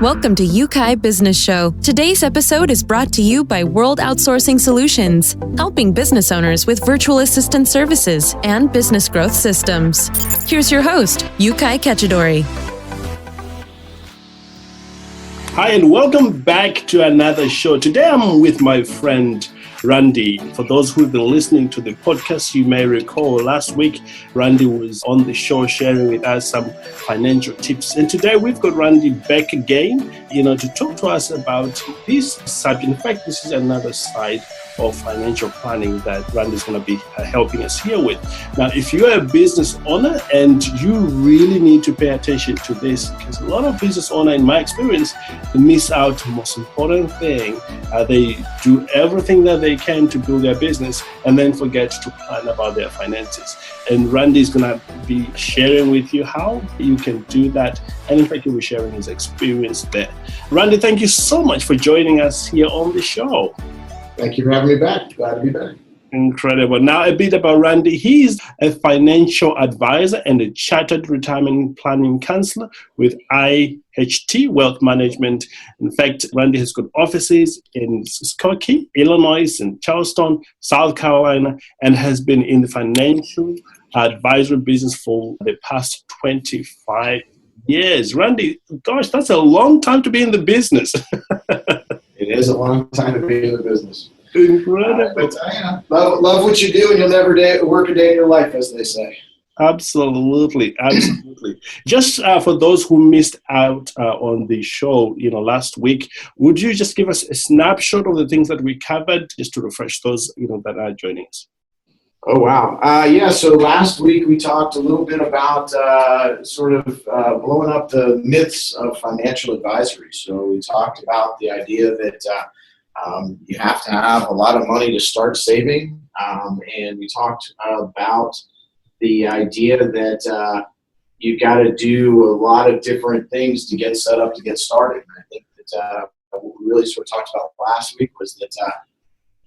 Welcome to UKAI Business Show. Today's episode is brought to you by World Outsourcing Solutions, helping business owners with virtual assistant services and business growth systems. Here's your host, UKAI Kachidori. Hi, and welcome back to another show. Today I'm with my friend Randy. For those who've been listening to the podcast, you may recall last week Randy was on the show sharing with us some financial tips. And today we've got Randy back again, to talk to us about this subject. In fact, this is another side of financial planning that Randy is going to be helping us here with. Now, if you're a business owner and you really need to pay attention to this, because a lot of business owners, in my experience, miss out the most important thing. They do everything that they can to build their business and then forget to plan about their finances. And Randy is going to be sharing with you how you can do that. And in fact, he'll be sharing his experience there. Randy, thank you so much for joining us here on the show. Thank you for having me back. Glad to be back. Incredible. Now, a bit about Randy. He's a financial advisor and a chartered retirement planning counselor with IHT Wealth Management. In fact, Randy has got offices in Skokie, Illinois, and Charleston, South Carolina, and has been in the financial advisory business for the past 25 years. Randy, gosh, that's a long time to be in the business. It is a long time to be in the business. Incredible. Love what you do, and you'll never work a day in your life, as they say. Absolutely. Just for those who missed out on the show, last week, would you just give us a snapshot of the things that we covered, just to refresh those, that are joining us? Oh, wow. So last week we talked a little bit about blowing up the myths of financial advisory. So we talked about the idea that you have to have a lot of money to start saving. And we talked about the idea that you've got to do a lot of different things to get set up to get started. And I think that what we really sort of talked about last week was that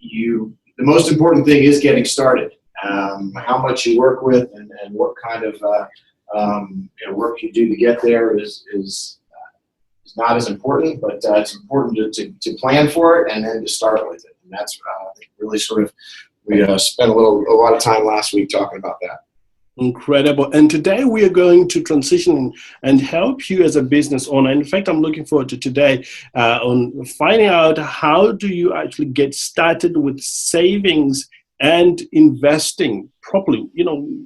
the most important thing is getting started. How much you work with and what kind of work you do to get there is not as important, but it's important to plan for it and then to start with it. And that's really we spent a lot of time last week talking about that. Incredible. And today we are going to transition and help you as a business owner. In fact, I'm looking forward to today on finding out how do you actually get started with savings and investing properly.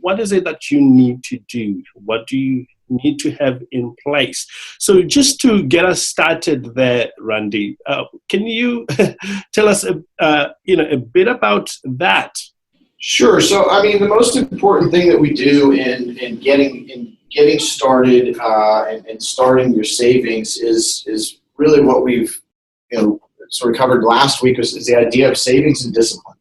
What is it that you need to do? What do you need to have in place? So just to get us started there, Randy, can you tell us a bit about that? Sure. So, the most important thing that we do in getting started and starting your savings is really what we've sort of covered last week is the idea of savings and discipline.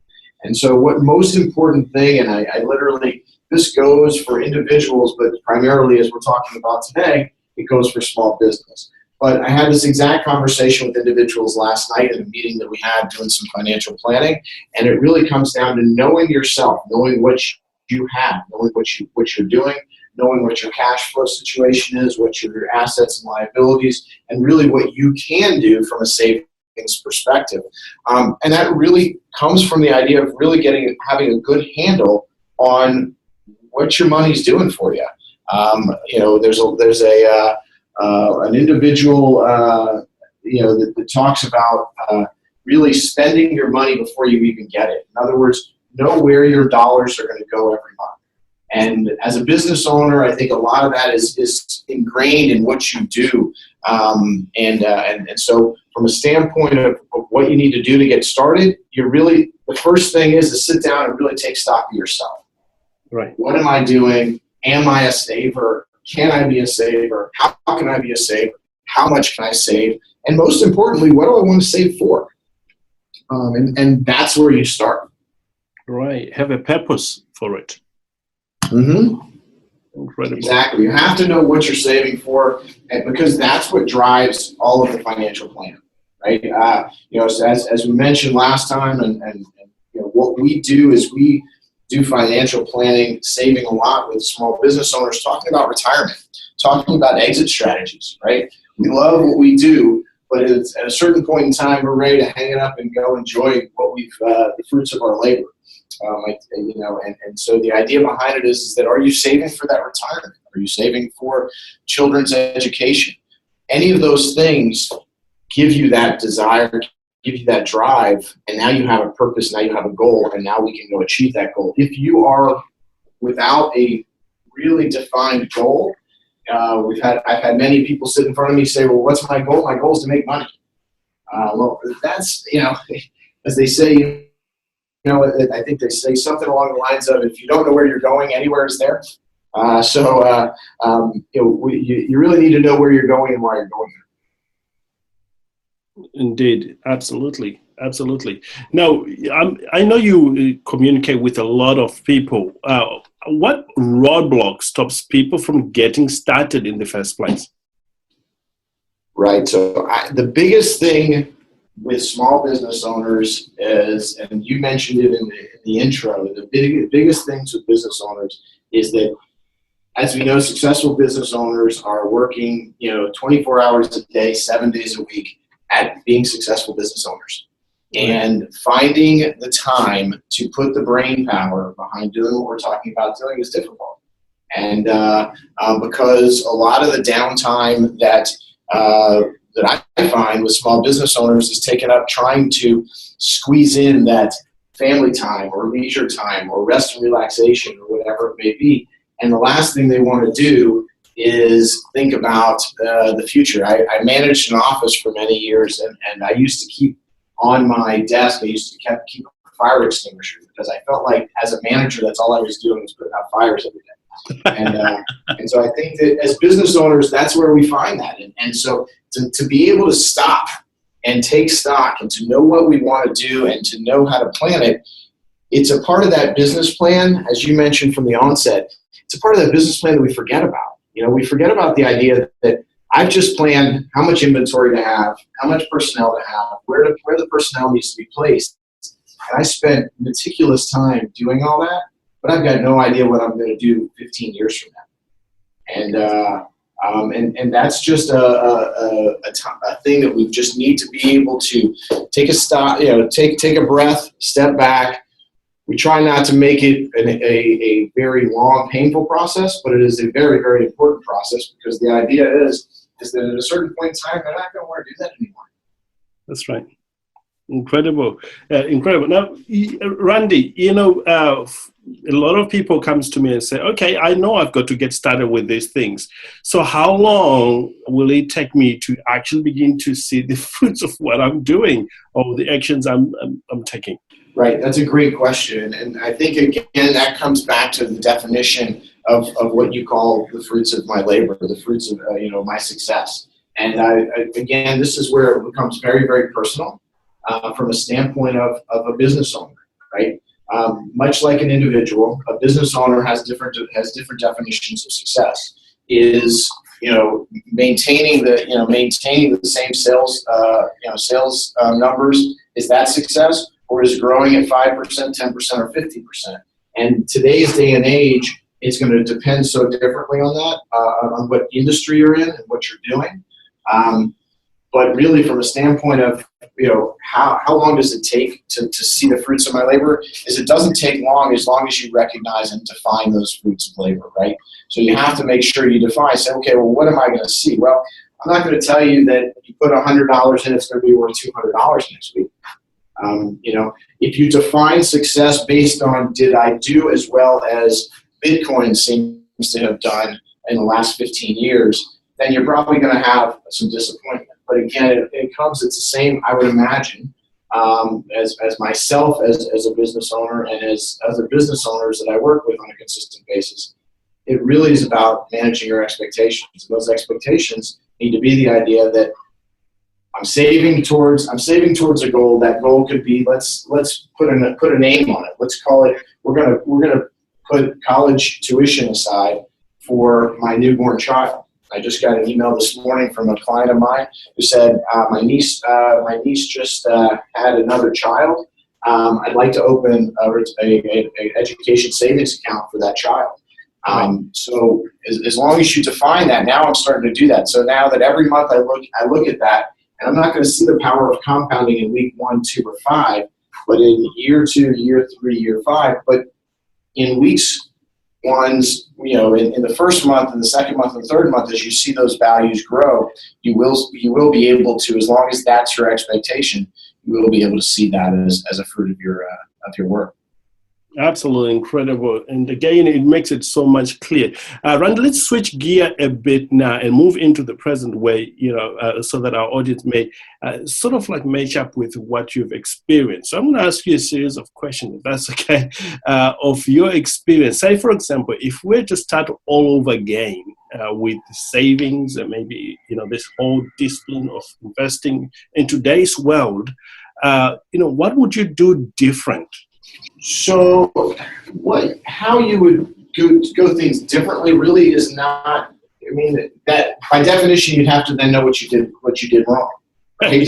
And so what most important thing, and I literally, this goes for individuals, but primarily as we're talking about today, it goes for small business. But I had this exact conversation with individuals last night in a meeting that we had doing some financial planning, and it really comes down to knowing yourself, knowing what you have, knowing what you're doing, knowing what your cash flow situation is, what your assets and liabilities, and really what you can do from a savings perspective. And that really comes from the idea of really having a good handle on what your money's doing for you. There's an individual that talks about really spending your money before you even get it. In other words, know where your dollars are going to go every month. And as a business owner, I think a lot of that is ingrained in what you do. And so from a standpoint of what you need to do to get started, the first thing is to sit down and really take stock of yourself. Right. What am I doing? Am I a saver? Can I be a saver? How can I be a saver? How much can I save? And most importantly, what do I want to save for? And that's where you start. Right. Have a purpose for it. Mm-hmm. Incredible. Exactly. You have to know what you're saving for, and because that's what drives all of the financial plan, right? As we mentioned last time, and what we do is we do financial planning, saving a lot with small business owners, talking about retirement, talking about exit strategies, right? We love what we do, but it's at a certain point in time, we're ready to hang it up and go enjoy what the fruits of our labor. And so the idea behind it is that, are you saving for that retirement? Are you saving for children's education? Any of those things give you that desire, give you that drive, and now you have a purpose, now you have a goal, and now we can go achieve that goal. If you are without a really defined goal, I've had many people sit in front of me say, well, what's my goal? My goal is to make money. Well, that's, as they say, I think they say something along the lines of, if you don't know where you're going, anywhere is there. You really need to know where you're going and why you're going there. Indeed, absolutely. Now, I know you communicate with a lot of people. What roadblock stops people from getting started in the first place? Right. So the biggest thing with small business owners is, and you mentioned it in the intro, the biggest things with business owners is that, as we know, successful business owners are working, 24 hours a day, 7 days a week at being successful business owners. And finding the time to put the brain power behind doing what we're talking about doing is difficult. And because a lot of the downtime that I find with small business owners is taken up trying to squeeze in that family time or leisure time or rest and relaxation or whatever it may be. And the last thing they want to do is think about the future. I managed an office for many years, and I used to keep on my desk, I used to keep a fire extinguisher, because I felt like as a manager, that's all I was doing was putting out fires every day. And so I think that as business owners, that's where we find that. And so to be able to stop and take stock and to know what we want to do and to know how to plan it, it's a part of that business plan, as you mentioned from the onset. It's a part of that business plan that we forget about. We forget about the idea that I've just planned how much inventory to have, how much personnel to have, where the personnel needs to be placed. And I spent meticulous time doing all that, but I've got no idea what I'm going to do 15 years from now. And that's just a thing that we just need to be able to take a stop, take a breath, step back. We try not to make it a very long, painful process, but it is a very, very important process, because the idea is that at a certain point in time, they're not going to want to do that anymore. That's right. Incredible. Now, Randy, a lot of people comes to me and say, okay, I know I've got to get started with these things. So how long will it take me to actually begin to see the fruits of what I'm doing or the actions I'm taking? Right. That's a great question. And I think, again, that comes back to the definition of what you call the fruits of my labor, the fruits of, my success. And again, this is where it becomes very, very personal from a standpoint of a business owner, right? Much like an individual, a business owner has different definitions of success. Is maintaining the same sales numbers, is that success? Or is growing at 5%, 10%, or 50%? And today's day and age, it's going to depend so differently on that, on what industry you're in and what you're doing. But really, from a standpoint of how long does it take to see the fruits of my labor? It doesn't take long as you recognize and define those fruits of labor, right? So you have to make sure you define. Say, okay, well, what am I going to see? Well, I'm not going to tell you that you put $100 in, it's going to be worth $200 next week. If you define success based on did I do as well as Bitcoin seems to have done in the last 15 years, then you're probably going to have some disappointment. But again, it's the same, I would imagine, as myself as a business owner and as other business owners that I work with on a consistent basis. It really is about managing your expectations. Those expectations need to be the idea that I'm saving towards a goal. That goal could be, let's put a name on it. Let's call it, we're gonna put college tuition aside for my newborn child. I just got an email this morning from a client of mine who said, my niece just had another child. I'd like to open a education savings account for that child. So as long as you define that, now I'm starting to do that. So now that every month I look at that, and I'm not going to see the power of compounding in week 1, 2, or 5, but in year 2, year 3, year 5. But in weeks ones, in the first month and the second month and third month, as you see those values grow, you will be able to, as long as that's your expectation, you will be able to see that as a fruit of your work. Absolutely incredible. And again, it makes it so much clear. Randy, let's switch gear a bit now and move into the present way, so that our audience may sort of like match up with what you've experienced. So I'm going to ask you a series of questions, if that's okay, of your experience. Say, for example, if we're to start all over again with savings and maybe, this whole discipline of investing in today's world, what would you do different? So how you would go things differently really is not, that by definition, you'd have to then know what you did wrong, right?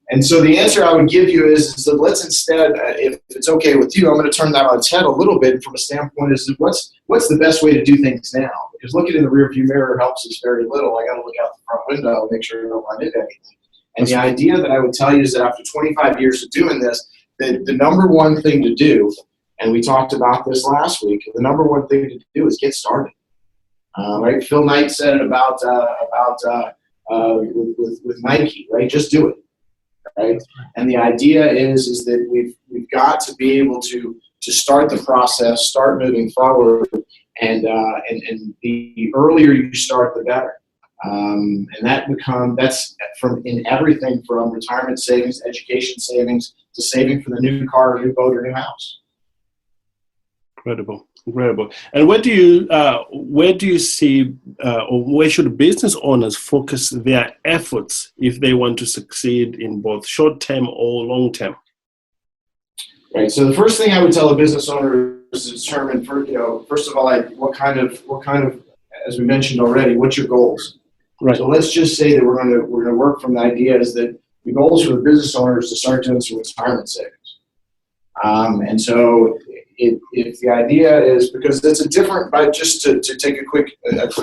And so the answer I would give you is that let's instead, if it's okay with you, I'm going to turn that on its head a little bit from a standpoint is what's the best way to do things now? Because looking in the rearview mirror helps us very little. I got to look out the front window and make sure I don't run into anything. And the idea that I would tell you is that after 25 years of doing this, the number one thing to do, and we talked about this last week, the number one thing to do is get started. Right? Phil Knight said it about with Nike, right? Just do it, right? And the idea is that we've got to be able to start the process, start moving forward, and the earlier you start, the better. And that's from in everything from retirement savings, education savings, to saving for the new car, new boat, or new house. Incredible. And where do you see, or where should business owners focus their efforts if they want to succeed in both short term or long term? Right. So the first thing I would tell a business owner is to determine, first of all, what kind of, as we mentioned already, what's your goals? Right. So let's just say that we're going to work from the idea is that the goals for the business owner is to start doing some retirement savings. And so if the idea is, because it's a different, just to take a quick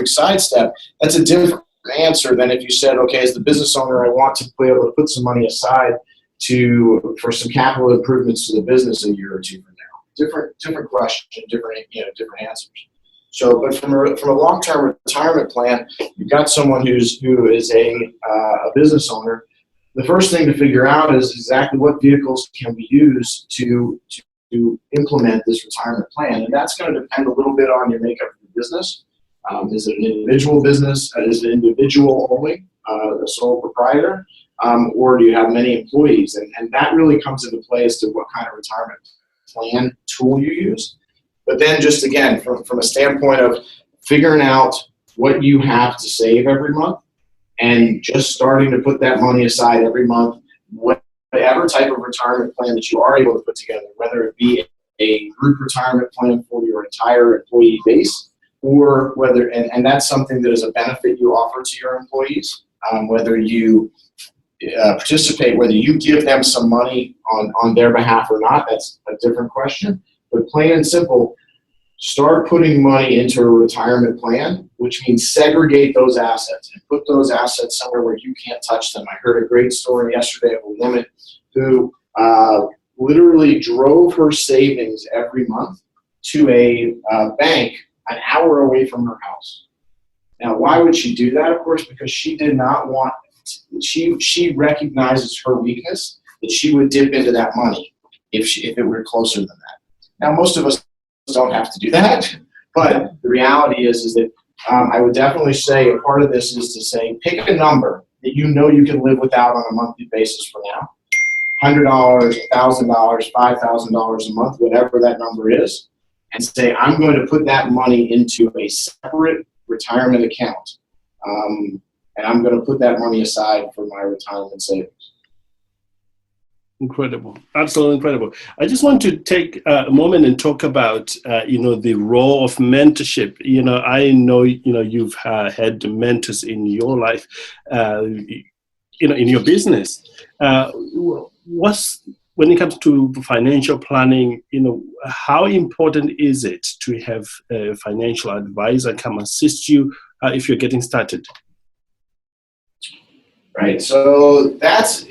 sidestep, that's a different answer than if you said, okay, as the business owner, I want to be able to put some money aside for some capital improvements to the business a year or two from now. Different question, different answers. So, but from a long-term retirement plan, you've got someone who is a business owner. The first thing to figure out is exactly what vehicles can we use to implement this retirement plan, and that's going to depend a little bit on your makeup of your business. Is it an individual business? Is it individual only, a sole proprietor, or do you have many employees? And that really comes into play as to what kind of retirement plan tool you use. But then just again, from a standpoint of figuring out what you have to save every month and just starting to put that money aside every month, whatever type of retirement plan that you are able to put together, whether it be a group retirement plan for your entire employee base, or whether, and that's something that is a benefit you offer to your employees, whether you participate, whether you give them some money on their behalf or not, that's a different question. But plain and simple, start putting money into a retirement plan, which means segregate those assets and put those assets somewhere where you can't touch them. I heard a great story yesterday of a woman who literally drove her savings every month to a bank an hour away from her house. Now, why would she do that? Of course, because she did not want, she recognizes her weakness, that she would dip into that money if it were closer than that. Now, most of us don't have to do that, but the reality is that I would definitely say a part of this is to say, pick a number that you know you can live without on a monthly basis for now. $100, $1,000, $5,000 a month, whatever that number is, and say, I'm going to put that money into a separate retirement account, and I'm going to put that money aside for my retirement savings. Incredible. Absolutely incredible. I just want to take a moment and talk about, the role of mentorship. I know, you've had mentors in your life, in your business. when it comes to financial planning, how important is it to have a financial advisor come assist you if you're getting started? Right. So that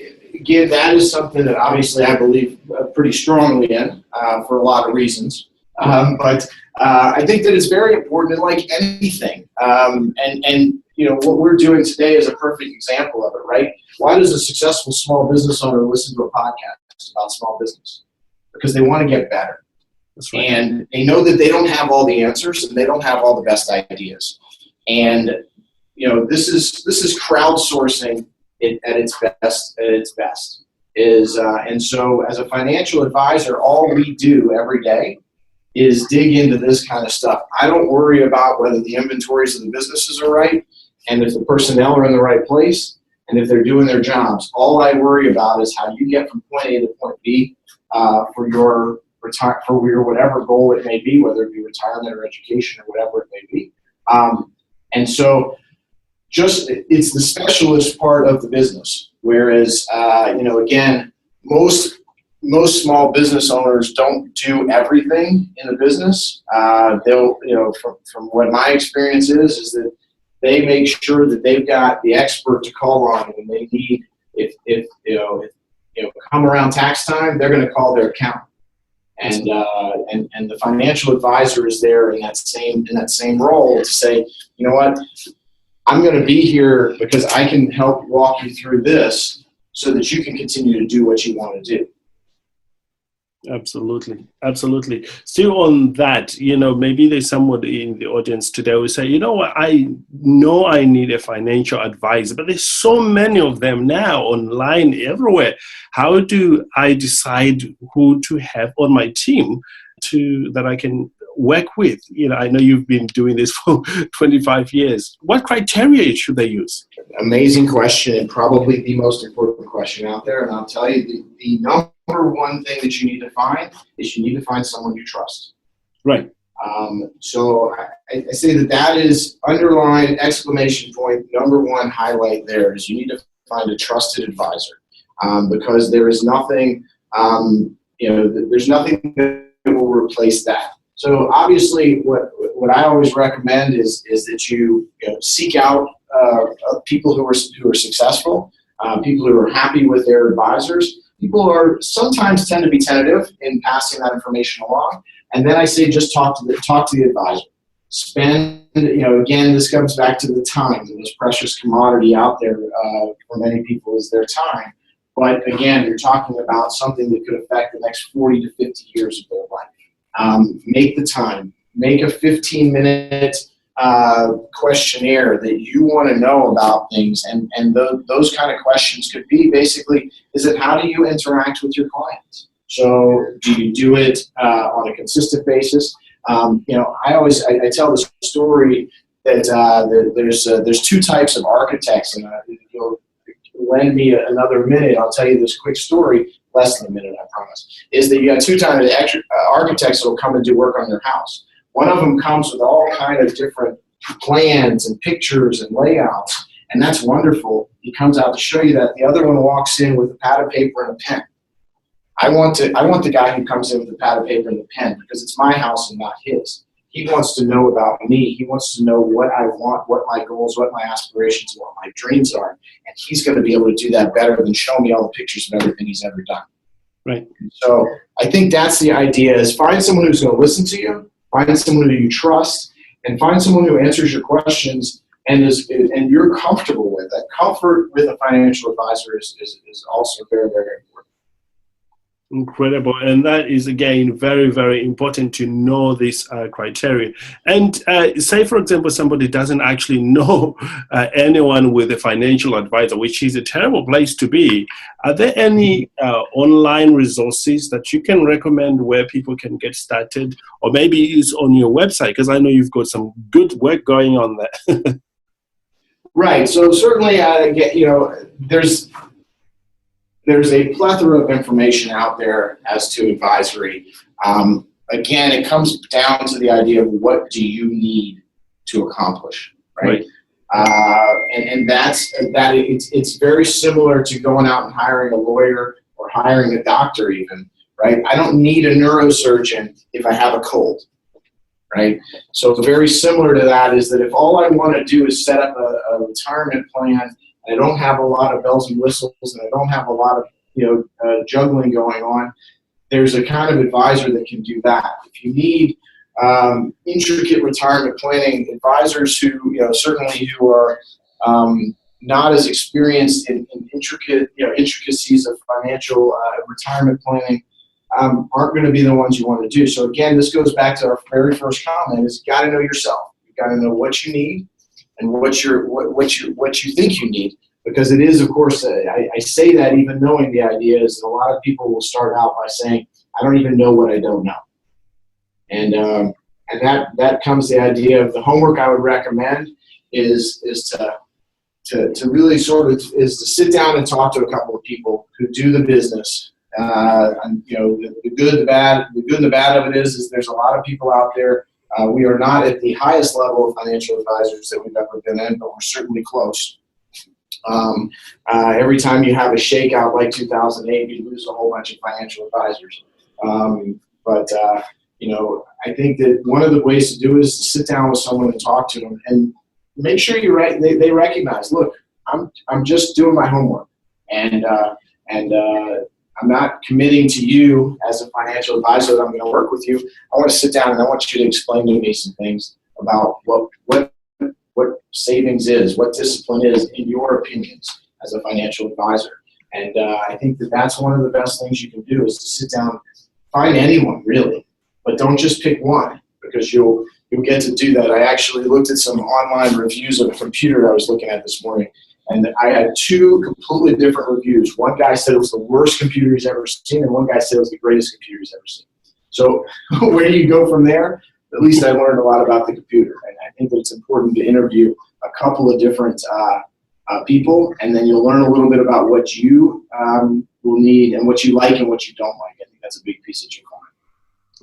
is something that obviously I believe pretty strongly in for a lot of reasons. But I think that it's very important in like anything. And what we're doing today is a perfect example of it, right? Why does a successful small business owner listen to a podcast about small business? Because they want to get better. That's right. And they know that they don't have all the answers and they don't have all the best ideas. And this is crowdsourcing at its best. And so as a financial advisor, all we do every day is dig into this kind of stuff. I don't worry about whether the inventories of the businesses are right and if the personnel are in the right place and if they're doing their jobs. All I worry about is how you get from point A to point B for your whatever goal it may be, whether it be retirement or education or whatever it may be. And so it's the specialist part of the business. Whereas, again, most small business owners don't do everything in the business. They'll, from what my experience is that they make sure that they've got the expert to call on when they need. If come around tax time, they're going to call their accountant, and the financial advisor is there in that same role to say, you know what, I'm going to be here because I can help walk you through this so that you can continue to do what you want to do. Absolutely. Still on that, maybe there's somebody in the audience today who say, you know what, I know I need a financial advisor, but there's so many of them now online everywhere. How do I decide who to have on my team that I can work with? I know you've been doing this for 25 years. What criteria should they use? Amazing question, and probably the most important question out there. And I'll tell you, the number one thing that you need to find is you need to find someone you trust. Right. So I say that is underlined exclamation point. Number one highlight there is you need to find a trusted advisor, because there is nothing, there's nothing that will replace that. So obviously, what I always recommend is that you seek out people who are successful, people who are happy with their advisors. People are sometimes tend to be tentative in passing that information along, and then I say just talk to the advisor. Spend, again, this comes back to the time. The most precious commodity out there for many people is their time. But again, you're talking about something that could affect the next 40 to 50 years of their life. Make the time. Make a 15-minute questionnaire that you want to know about things, and those kind of questions could be basically, how do you interact with your clients? So do you do it on a consistent basis? I tell this story that there's two types of architects, and if you'll lend me another minute, I'll tell you this quick story. Less than a minute, I promise. Is that you got two types of architects that will come and do work on your house. One of them comes with all kind of different plans and pictures and layouts, and that's wonderful. He comes out to show you that. The other one walks in with a pad of paper and a pen. I want the guy who comes in with a pad of paper and a pen because it's my house and not his. He wants to know about me. He wants to know what I want, what my goals, what my aspirations, what my dreams are. And he's going to be able to do that better than show me all the pictures of everything he's ever done. Right. So I think that's the idea, is find someone who's going to listen to you, find someone who you trust, and find someone who answers your questions and you're comfortable with. That comfort with a financial advisor is also very, very important. Incredible. And that is, again, very, very important to know this criteria. And say, for example, somebody doesn't actually know anyone with a financial advisor, which is a terrible place to be. Are there any online resources that you can recommend where people can get started? Or maybe it's on your website, because I know you've got some good work going on there. Right. So certainly, there's a plethora of information out there as to advisory. Again, it comes down to the idea of what do you need to accomplish, right? And it's very similar to going out and hiring a lawyer or hiring a doctor even, right? I don't need a neurosurgeon if I have a cold, right? So very similar to that is that if all I want to do is set up a retirement plan, and I don't have a lot of bells and whistles, and I don't have a lot of juggling going on, there's a kind of advisor that can do that. If you need intricate retirement planning, advisors who certainly who are not as experienced in intricacies of financial retirement planning aren't going to be the ones you want to do. So again, this goes back to our very first comment: is you got to know yourself. You got to know what you need and what you think you need. Because it is, of course, I say that even knowing the idea is that a lot of people will start out by saying, I don't even know what I don't know. And that comes the idea of the homework I would recommend is to really to sit down and talk to a couple of people who do the business. The good and the bad of it is there's a lot of people out there. We are not at the highest level of financial advisors that we've ever been in, but we're certainly close. Every time you have a shakeout like 2008, you lose a whole bunch of financial advisors. I think that one of the ways to do it is to sit down with someone and talk to them and make sure they recognize, look, I'm just doing my homework, and I'm not committing to you as a financial advisor that I'm going to work with you. I want to sit down and I want you to explain to me some things about what savings is, what discipline is, in your opinions, as a financial advisor. And I think that's one of the best things you can do is to sit down, find anyone really, but don't just pick one, because you'll get to do that. I actually looked at some online reviews of a computer I was looking at this morning, and I had two completely different reviews. One guy said it was the worst computer he's ever seen, and one guy said it was the greatest computer he's ever seen. So where do you go from there? At least I learned a lot about the computer, and I think that it's important to interview a couple of different people, and then you'll learn a little bit about what you will need and what you like and what you don't like. I think that's a big piece of your client.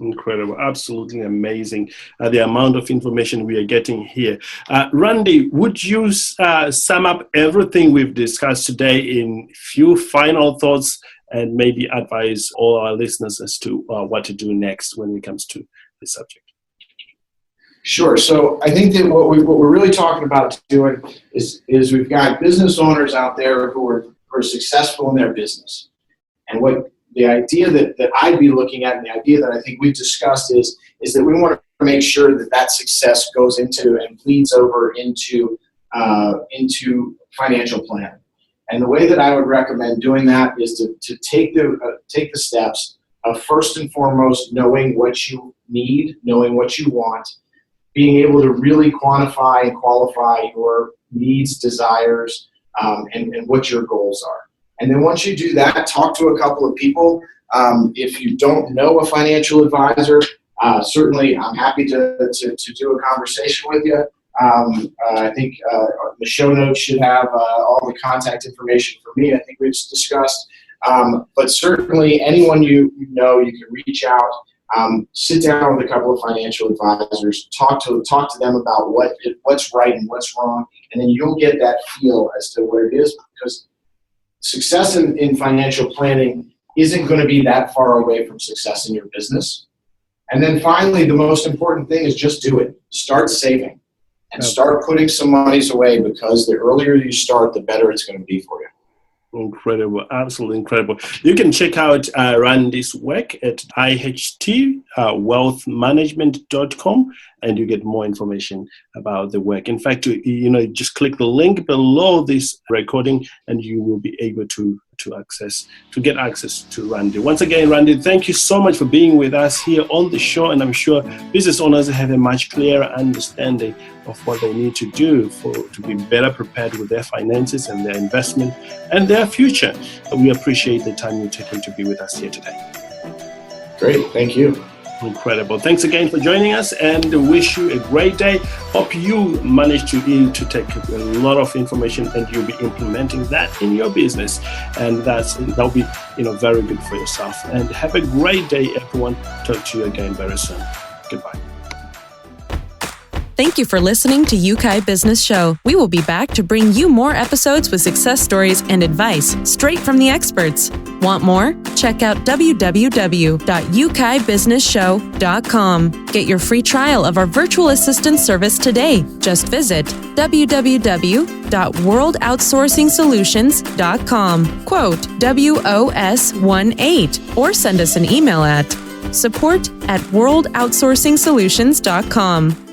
Incredible, absolutely amazing, the amount of information we are getting here. Randy, would you sum up everything we've discussed today in few final thoughts and maybe advise all our listeners as to what to do next when it comes to this subject? Sure. So I think that what we're really talking about doing is we've got business owners out there who are successful in their business. And what the idea that I'd be looking at, and the idea that I think we've discussed is that we want to make sure that success goes into and bleeds over into financial planning. And the way that I would recommend doing that is to take the steps of, first and foremost, knowing what you need, knowing what you want, being able to really quantify and qualify your needs, desires, and what your goals are. And then once you do that, talk to a couple of people. If you don't know a financial advisor, certainly I'm happy to do a conversation with you. I think the show notes should have all the contact information for me. I think we've discussed. But certainly anyone you know, you can reach out. Sit down with a couple of financial advisors, talk to them about what's right and what's wrong, and then you'll get that feel as to where it is, because success in financial planning isn't going to be that far away from success in your business. And then finally, the most important thing is just do it. Start saving and start putting some monies away, because the earlier you start, the better it's going to be for you. Incredible, absolutely incredible. You can check out Randy's work at ihtwealthmanagement.com, and you get more information about the work. In fact, just click the link below this recording and you will be able to get access to Randy. Once again, Randy, thank you so much for being with us here on the show, and I'm sure business owners have a much clearer understanding of what they need to do to be better prepared with their finances and their investment and their future. We appreciate the time you're taking to be with us here today. Great, thank you. Incredible. Thanks again for joining us, and wish you a great day. Hope you manage to take a lot of information and you'll be implementing that in your business, and that'll be very good for yourself. And have a great day, everyone. Talk to you again very soon. Goodbye. Thank you for listening to UKAI Business Show. We will be back to bring you more episodes with success stories and advice straight from the experts. Want more? Check out www.ukaibusinessshow.com. Get your free trial of our virtual assistant service today. Just visit www.worldoutsourcingsolutions.com. Quote WOS18 or send us an email at support@worldoutsourcingsolutions.com.